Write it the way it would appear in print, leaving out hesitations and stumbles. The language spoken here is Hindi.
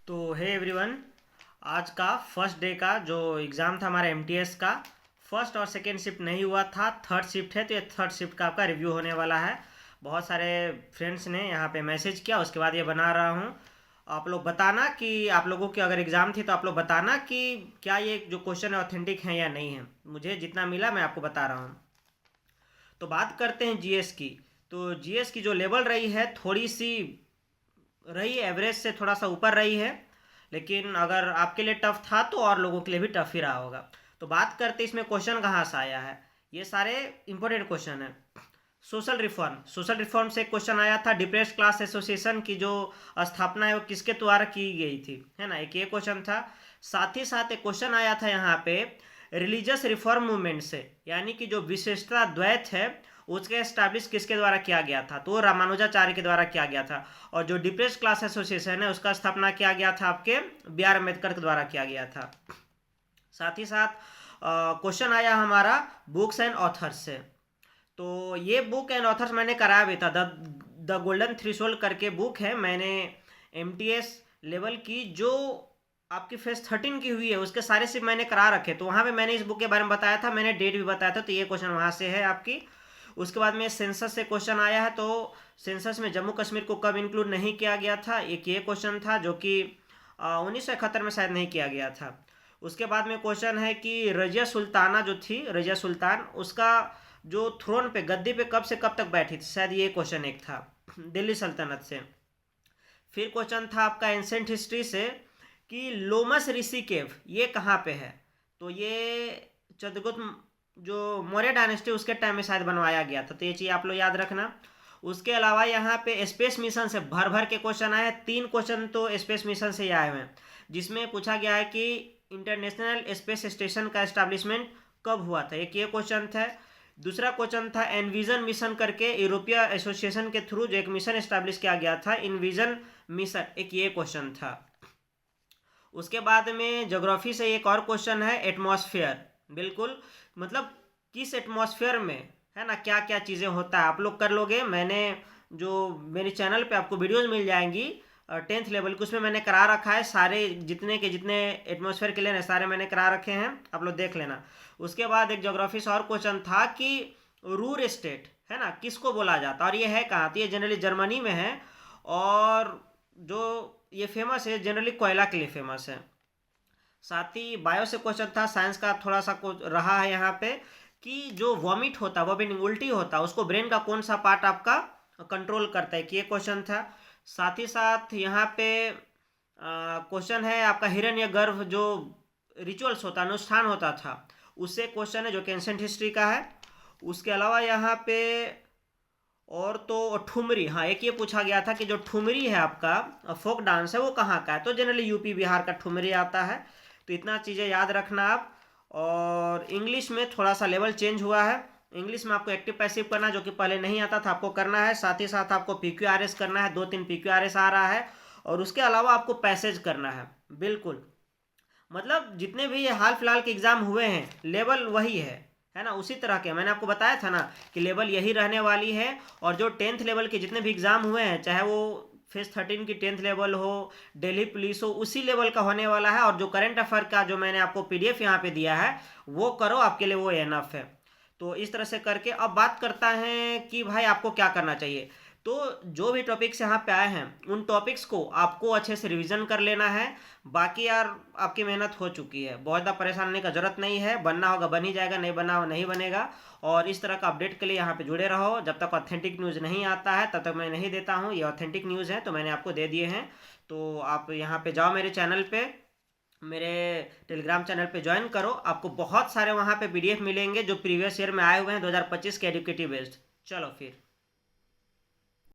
तो हे एवरीवन, आज का फर्स्ट डे का जो एग्ज़ाम था हमारा एमटीएस का, फर्स्ट और सेकेंड शिफ्ट नहीं हुआ था, थर्ड शिफ्ट है। तो ये थर्ड शिफ्ट का आपका रिव्यू होने वाला है। बहुत सारे फ्रेंड्स ने यहाँ पे मैसेज किया, उसके बाद ये बना रहा हूँ। आप लोग बताना कि आप लोगों की अगर एग्ज़ाम थी तो आप लोग बताना कि क्या ये जो क्वेश्चन है ऑथेंटिक है या नहीं है। मुझे जितना मिला मैं आपको बता रहा हूँ। तो बात करते हैं जीएस की। तो जीएस की जो लेवल रही है थोड़ी सी रही, एवरेज से थोड़ा सा ऊपर रही है, लेकिन अगर आपके लिए टफ था तो और लोगों के लिए भी टफ ही रहा होगा। तो बात करते इसमें क्वेश्चन कहाँ से आया है। ये सारे इंपॉर्टेंट क्वेश्चन है। सोशल रिफॉर्म से क्वेश्चन आया था। डिप्रेस्ड क्लास एसोसिएशन की जो स्थापना है वो किसके द्वारा की गई थी, है ना, एक ये क्वेश्चन था। साथ ही साथ एक क्वेश्चन आया था यहाँ पे रिलीजियस रिफॉर्म मूवमेंट से, यानी कि जो विशिष्टता द्वैत है उसके एस्टैब्लिश किसके द्वारा किया गया था, तो रामानुजाचार्य के द्वारा किया गया था। और जो डिप्रेस्ड क्लास एसोसिएशन है उसका स्थापना किया गया था आपके बी आर अम्बेडकर के द्वारा किया गया था। साथ ही साथ क्वेश्चन आया हमारा बुक्स एंड ऑथर्स से। तो ये बुक एंड ऑथर्स मैंने कराया भी था। द गोल्डन थ्रेशोल्ड करके बुक है। मैंने एमटीएस लेवल की जो आपकी फेस 13 की हुई है उसके सारे सिर्फ मैंने करा रखे, तो वहाँ पे मैंने इस बुक के बारे में बताया था, मैंने डेट भी बताया था। तो ये क्वेश्चन वहाँ से है आपकी। उसके बाद में सेंसस से क्वेश्चन आया है। तो सेंसस में जम्मू कश्मीर को कब इंक्लूड नहीं किया गया था, एक ये क्वेश्चन था जो कि 1971 में शायद नहीं किया गया था। उसके बाद में क्वेश्चन है कि रजिया सुल्ताना जो थी, रजिया सुल्तान, उसका जो थ्रोन पे गद्दी पे कब से कब तक बैठी थी, शायद ये क्वेश्चन एक था दिल्ली सल्तनत से। फिर क्वेश्चन था आपका एंसेंट हिस्ट्री से कि लोमस ऋषि केव ये कहाँ पे है। तो ये चंद्रगुप्त जो मौर्य डायनेस्टी उसके टाइम में शायद बनवाया गया था। तो ये चीज़ आप लोग याद रखना। उसके अलावा यहाँ पे स्पेस मिशन से भर भर के क्वेश्चन आए हैं। 3 क्वेश्चन तो स्पेस मिशन से ही आए हुए हैं, जिसमें पूछा गया है कि इंटरनेशनल स्पेस स्टेशन का एस्टैब्लिशमेंट कब हुआ था, एक ये क्वेश्चन था। दूसरा क्वेश्चन था एनविजन मिशन करके, यूरोपीय एसोसिएशन के थ्रू जो एक मिशन एस्टैब्लिश किया गया था, इनविजन मिशन, एक ये क्वेश्चन था। उसके बाद में ज्योग्राफी से एक और क्वेश्चन है एटमॉस्फेयर। बिल्कुल, मतलब किस एटमॉस्फेयर में, है ना, क्या क्या चीज़ें होता है, आप लोग कर लोगे। मैंने जो मेरे चैनल पे आपको वीडियोस मिल जाएंगी 10th लेवल की, उसमें मैंने करा रखा है। सारे जितने के जितने एटमॉस्फेयर के लिए सारे मैंने करा रखे हैं, आप लोग देख लेना। उसके बाद एक ज्योग्राफी से और क्वेश्चन था कि रूर स्टेट, है ना, किसको बोला जाता है और ये है कहाँ। तो ये जनरली जर्मनी में है, और जो ये फेमस है जनरली कोयला के लिए फेमस है। साथ ही बायो से क्वेश्चन था, साइंस का थोड़ा सा कुछ रहा है यहाँ पे कि जो वॉमिट होता है, वो भी उल्टी होता है, उसको ब्रेन का कौन सा पार्ट आपका कंट्रोल करता है, कि ये क्वेश्चन था। साथ ही साथ यहाँ पे क्वेश्चन है आपका हिरण्यगर्भ जो रिचुअल्स होता, अनुष्ठान होता था, उससे क्वेश्चन है जो कि एंशिएंट हिस्ट्री का है। उसके अलावा यहाँ पे और तो ठुमरी, हाँ, एक ये पूछा गया था कि जो ठुमरी है आपका फोक डांस है वो कहाँ का है। तो जनरली यूपी बिहार का ठुमरी आता है। तो इतना चीज़ें याद रखना आप। और इंग्लिश में थोड़ा सा लेवल चेंज हुआ है। इंग्लिश में आपको एक्टिव पैसिव करना जो कि पहले नहीं आता था, आपको करना है। साथ ही साथ आपको PQRS करना है, 2-3 PQRS आ रहा है। और उसके अलावा आपको पैसेज करना है। बिल्कुल, मतलब जितने भी ये हाल फिलहाल के एग्ज़ाम हुए हैं लेवल वही है ना, उसी तरह के। मैंने आपको बताया था ना कि लेवल यही रहने वाली है। और जो 10th लेवल के जितने भी एग्ज़ाम हुए हैं, चाहे वो फेस 13 की 10th लेवल हो, दिल्ली पुलिस हो, उसी लेवल का होने वाला है। और जो करंट अफेयर का जो मैंने आपको PDF यहाँ पे दिया है वो करो, आपके लिए वो एनफ है। तो इस तरह से करके अब बात करता है कि भाई आपको क्या करना चाहिए। तो जो भी टॉपिक्स यहाँ पे आए हैं उन टॉपिक्स को आपको अच्छे से रिवीजन कर लेना है। बाकी यार आपकी मेहनत हो चुकी है, बहुत ज़्यादा परेशान होने का जरूरत नहीं है। बनना होगा बन ही जाएगा, नहीं बनना होगा नहीं बनेगा। और इस तरह का अपडेट के लिए यहाँ पे जुड़े रहो। जब तक ऑथेंटिक न्यूज़ नहीं आता है तब तक मैं नहीं देता हूँ। ये ऑथेंटिक न्यूज़ है तो मैंने आपको दे दिए हैं। तो आप यहाँ पे जाओ, मेरे चैनल पे, मेरे टेलीग्राम चैनल पे ज्वाइन करो। आपको बहुत सारे वहाँ पे PDF मिलेंगे जो प्रीवियस ईयर में आए हुए हैं 2025 के एडुकेटिव बेस्ड। चलो फिर।